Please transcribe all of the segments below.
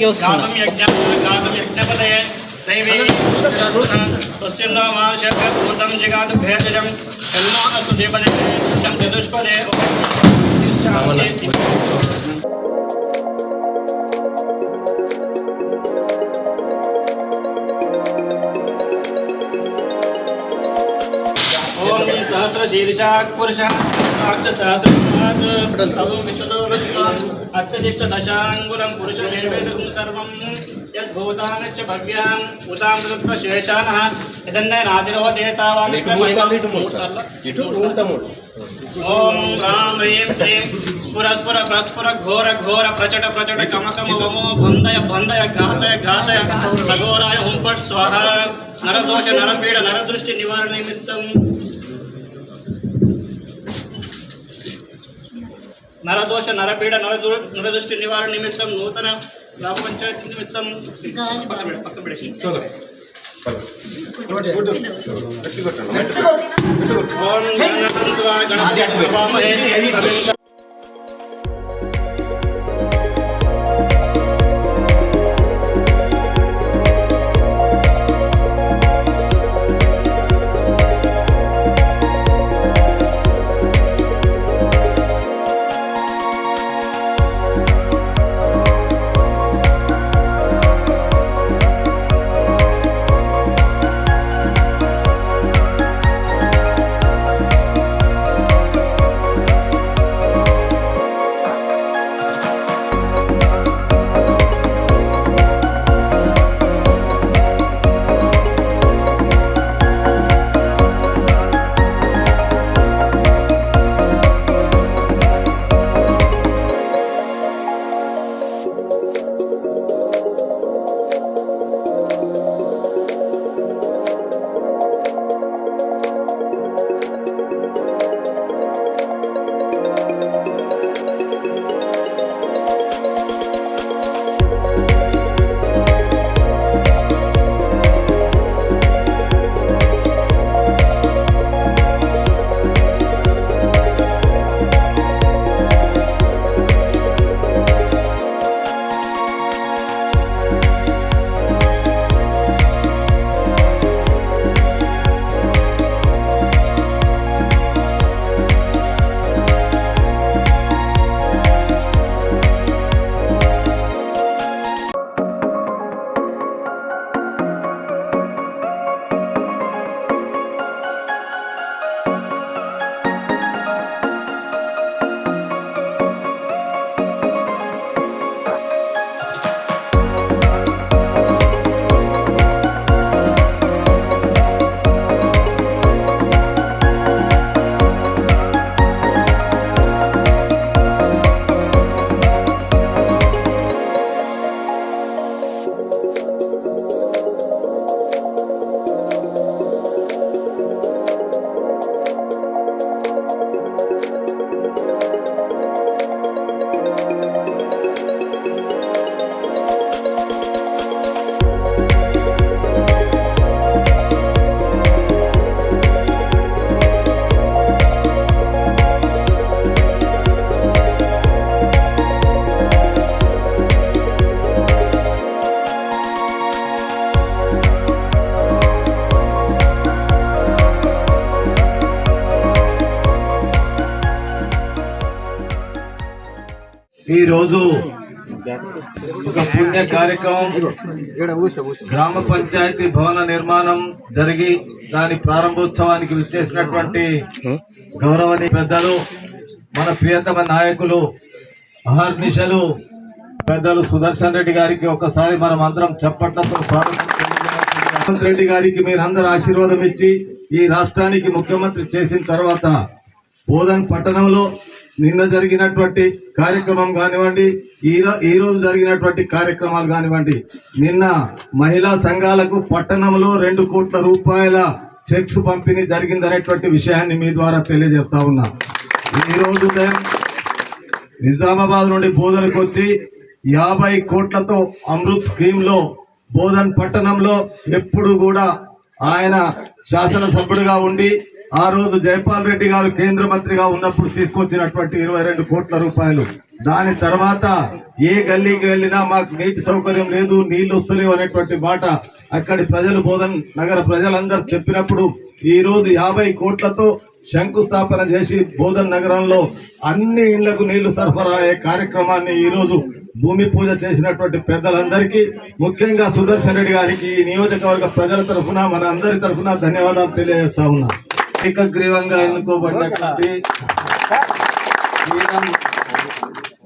దగ్గరికి వస్తున్నా. ओम सहस्र शीर्षाक पुरुषः सहस्रात् अत्यधिष्ठ दशांगुलं पुरुषमेवेदं सर्वं यद्भूतानश्च भव्याम् उतामृत्व शेषानः यदन्ननादिरो देतावान् ओम राम ह्रीं श्रीं स्फुर स्फुर प्रस्फुर घोर घोर प्रचट प्रचट कमकम वमो बंधय बंधय घातय घातय सघोराय हुं फट् स्वाहा नरदोष नरपीड नरदृष्टि निवारण निमित्तं नरदोष नरपीड नरदृष्टि निवारण निमित्तं नूतन ग्राम पंचायत निमित्तं पक्क बिड़े चलो ओम गणनात्वा गणपति वामहे ఈ రోజు ఒక పుణ్య కార్యక్రమం గ్రామ పంచాయతీ భవన నిర్మాణం జరిగి దాని ప్రారంభోత్సవానికి విచ్చేసినటువంటి గౌరవనీయ పెద్దలు మన ప్రియతమ నాయకులు అహర్నిశలు పెద్దలు సుదర్శన్ రెడ్డి గారికి ఒకసారి మనం అందరం చప్పట్లతో స్వాగతం. రెడ్డి గారికి మీరందరూ ఆశీర్వాదం ఇచ్చి ఈ రాష్ట్రానికి ముఖ్యమంత్రి చేసిన తర్వాత బోధన్ పట్టణంలో నిన్న జరిగినటువంటి కార్యక్రమం కానివ్వండి, ఈ రోజు జరిగినటువంటి కార్యక్రమాలు కానివ్వండి, నిన్న మహిళా సంఘాలకు పట్టణంలో 2 కోట్ల రూపాయల చెక్స్ పంపిణీ జరిగిందనేటువంటి విషయాన్ని మీ ద్వారా తెలియజేస్తా ఉన్నా. ఈ రోజు నిజామాబాద్ నుండి బోధనకు వచ్చి 50 కోట్లతో అమృత్ స్కీమ్ లో బోధన్ పట్టణంలో ఎప్పుడు కూడా ఆయన శాసనసభ్యుడిగా ఉండి ఆ రోజు జైపాల్ రెడ్డి గారు కేంద్ర మంత్రిగా ఉన్నప్పుడు తీసుకొచ్చినటువంటి 22 కోట్ల రూపాయలు దాని తర్వాత ఏ గల్లీకి వెళ్ళినా మాకు నీటి సౌకర్యం లేదు, నీళ్లు వస్తలేవు అనేటువంటి మాట అక్కడి ప్రజలు, బోధన్ నగర ప్రజలందరూ చెప్పినప్పుడు ఈ రోజు 50 కోట్లతో శంకుస్థాపన చేసి బోధన్ నగరంలో అన్ని ఇళ్లకు నీళ్లు సరఫరా అయ్యే కార్యక్రమాన్ని ఈ రోజు భూమి పూజ చేసినటువంటి పెద్దలందరికీ, ముఖ్యంగా సుదర్శన్ రెడ్డి గారికి ఈ నియోజకవర్గ ప్రజల తరఫున, మన అందరి తరఫున ధన్యవాదాలు తెలియజేస్తా ఉన్నా. ఏకగ్రీవంగా ఎన్నుకోబడినటువంటి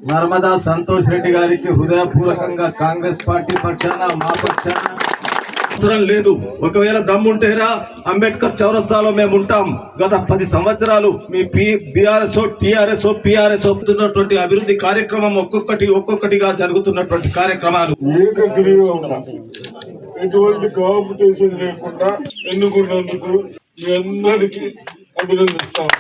నర్మదా సంతోష్ రెడ్డి గారికి హృదయపూర్వకంగా కాంగ్రెస్ పార్టీ పక్షాన, మా పక్షాన అవసరం లేదు. ఒకవేళ దమ్ముంటేరా అంబేద్కర్ చౌరస్తాలో మేము ఉంటాం. గత 10 సంవత్సరాలు మీ బీఆర్ఎస్ టీఆర్ఎస్ పిఆర్ఎస్ అవుతున్నటువంటి అభివృద్ధి కార్యక్రమం ఒక్కొక్కటిగా జరుగుతున్నటువంటి కార్యక్రమాలు ఏకగ్రీవంగా ఎటువంటి కాంపిటీషన్ లేకుండా ఎన్నుకున్నందుకు మీ అందరికీ అభినందిస్తాము.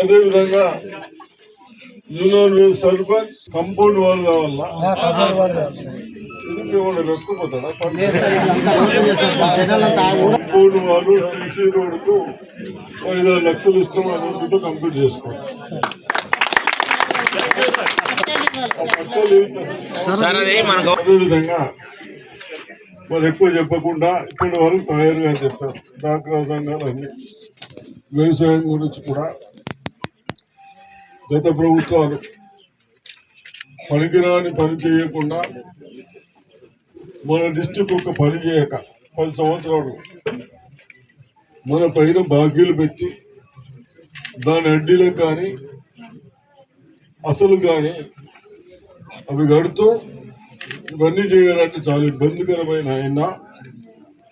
అదేవిధంగా జూనియర్ వేస్ సర్పంచ్ కంపౌండ్ వాల్ కావాలా, రెక్కుపోతాడా కంపౌండ్ వాళ్ళు సిసి రోడ్కు 5 లక్షలు ఇష్టం అనేది కంప్లీట్ చేసుకోండి. అదేవిధంగా మరి ఎక్కువ చెప్పకుండా ఇప్పటి వరకు తయారుగా చెప్పారు. డాక్టర్ సంఘాలు అన్ని వ్యవసాయం గురించి కూడా గత ప్రభుత్వాలు పనికిరాని పని చేయకుండా మన డిస్టిక్ ఒక పని చేయక 10 సంవత్సరాలు మన పైన బాకీలు పెట్టి దాని అడ్డీలకు కానీ అసలు కానీ అవి కడుతూ ఇవన్నీ చేయాలంటే చాలా ఇబ్బందికరమైన అయినా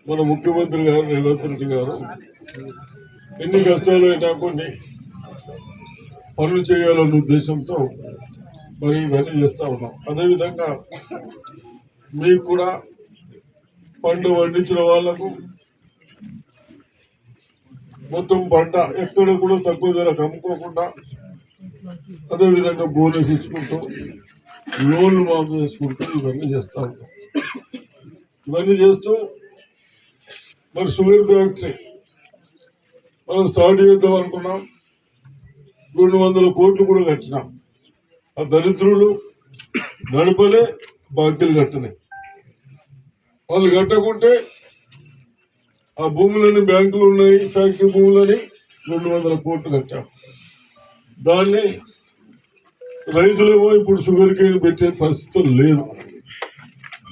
మన ముఖ్యమంత్రి గారు రేవంత్ రెడ్డి గారు ఎన్ని కష్టాలు అయినా కొన్ని పనులు చేయాలన్న ఉద్దేశంతో మరి ఇవన్నీ చేస్తూ ఉన్నాం. అదేవిధంగా మీకు కూడా పంట పండించిన వాళ్లకు మొత్తం పంట ఎక్కడ కూడా తక్కువ ధరకు అమ్ముకోకుండా, అదేవిధంగా బోనస్ ఇచ్చుకుంటూ, లోన్లు మాఫ్ చేసుకుంటూ ఇవన్నీ చేస్తూ ఉంటాం. ఇవన్నీ చేస్తూ మరి షుగర్ ఫ్యాక్టరీ మనం స్టార్ట్ చేద్దాం అనుకున్నాం. 200 కోట్లు కూడా కట్టినాం. ఆ దరిద్రులు నడపలే, బాకీలు కట్టనే. వాళ్ళు కట్టకుంటే ఆ భూములని, బ్యాంకులు ఉన్నాయి, ఫ్యాక్టరీ భూములని 200 కోట్లు కట్టాం. దాన్ని రైతులేమో ఇప్పుడు షుగర్ కేన్ పెట్టే పరిస్థితులు లేదు,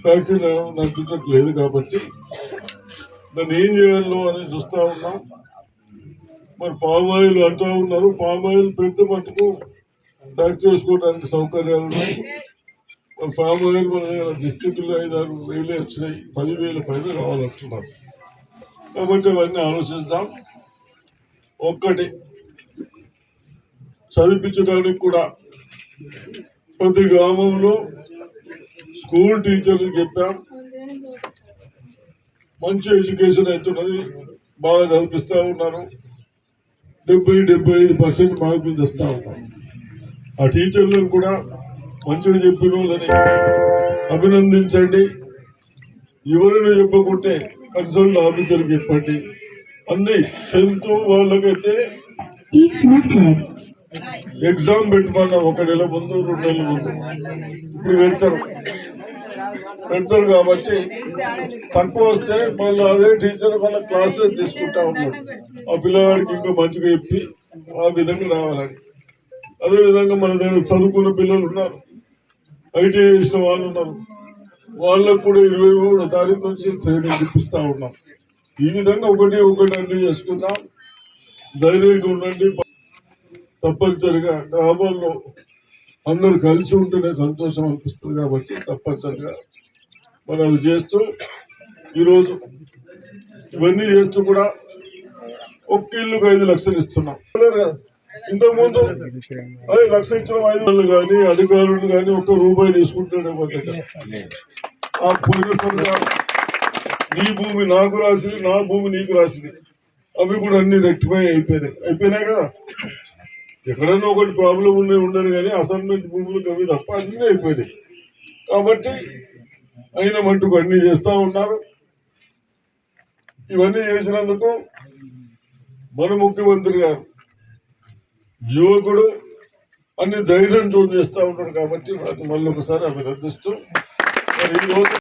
ఫ్యాక్టరీ నడిపించట్టు లేదు. కాబట్టి దాన్ని ఏం చేయాలో అని చూస్తూ ఉన్నాం. మరి పామ్ ఆయిల్ అంటూ ఉన్నారు. పామ్ ఆయిల్ పెడితే మటుకు ఫ్యాక్టరీ చేసుకోవడానికి సౌకర్యాలు ఉన్నాయి. మరి పామ్ ఆయిల్ మన డిస్ట్రిక్ట్లో 5-6 వేలే వచ్చినాయి, 10,000 పైన రావాలంటున్నారు. కాబట్టి అవన్నీ ఆలోచిద్దాం. ఒక్కటి చదివించడానికి కూడా ప్రతి గ్రామంలో స్కూల్ టీచర్లు చెప్పాం, మంచి ఎడ్యుకేషన్ అవుతున్నది, బాగా చదివిస్తూ ఉన్నారు. 70-75% మార్కులు తెస్తూ ఉంటాం. ఆ టీచర్లను కూడా మంచిగా చెప్పిన వాళ్ళని అభినందించండి. ఎవరైనా చెప్పకుంటే కన్సల్ట్ ఆఫీసర్కి చెప్పండి. అన్ని 10th వాళ్ళకైతే ఎగ్జామ్ పెట్టుకున్నా 1 నెల ముందు, 2 నెలల ముందు ఇప్పుడు పెడతారు కాబట్టి తక్కువ వస్తే మళ్ళీ అదే టీచర్ మన క్లాసెస్ తీసుకుంటా ఉన్నాడు. ఆ పిల్లవాడికి ఇంకా మంచిగా చెప్పి ఆ విధంగా రావాలని. అదేవిధంగా మన దగ్గర చదువుకున్న పిల్లలు ఉన్నారు, ఐటీఐ చేసిన వాళ్ళు ఉన్నారు, వాళ్ళకు కూడా 23వ తారీఖు నుంచి ట్రైనింగ్ ఇప్పిస్తూ ఉన్నాం. ఈ విధంగా ఒకటి అన్ని చేసుకుందాం. ధైర్యంగా ఉండండి. తప్పనిసరిగా గ్రామాల్లో అందరూ కలిసి ఉంటేనే సంతోషం అనిపిస్తుంది. కాబట్టి తప్పనిసరిగా మనం అది చేస్తూ ఈరోజు ఇవన్నీ చేస్తూ కూడా ఒక్క ఇల్లుకు 5 లక్షలు ఇస్తున్నాం. ఇంతకుముందు అదే 1 లక్ష ఇచ్చిన 5 కానీ అధికారులు కానీ ₹1 తీసుకుంటాడే. ఆ పోయినసారిగా నీ భూమి నాకు రాసింది, నా భూమి నీకు రాసింది, అవి కూడా అన్ని రెక్టిఫై అయిపోయినాయి కదా. ఎక్కడన్నా ఒకటి ప్రాబ్లం ఉండదు కానీ అసైన్మెంట్ భూములకు అవి తప్ప అన్నీ అయిపోయినాయి. కాబట్టి అయిన మట్టుకు అన్నీ చేస్తూ ఉన్నారు. ఇవన్నీ చేసినందుకు మన ముఖ్యమంత్రి గారు యువకుడు అన్ని ధైర్యం చేస్తూ ఉంటాడు కాబట్టి వాటిని మళ్ళీ ఒకసారి అభినందిస్తూ మరి ఈ రోజు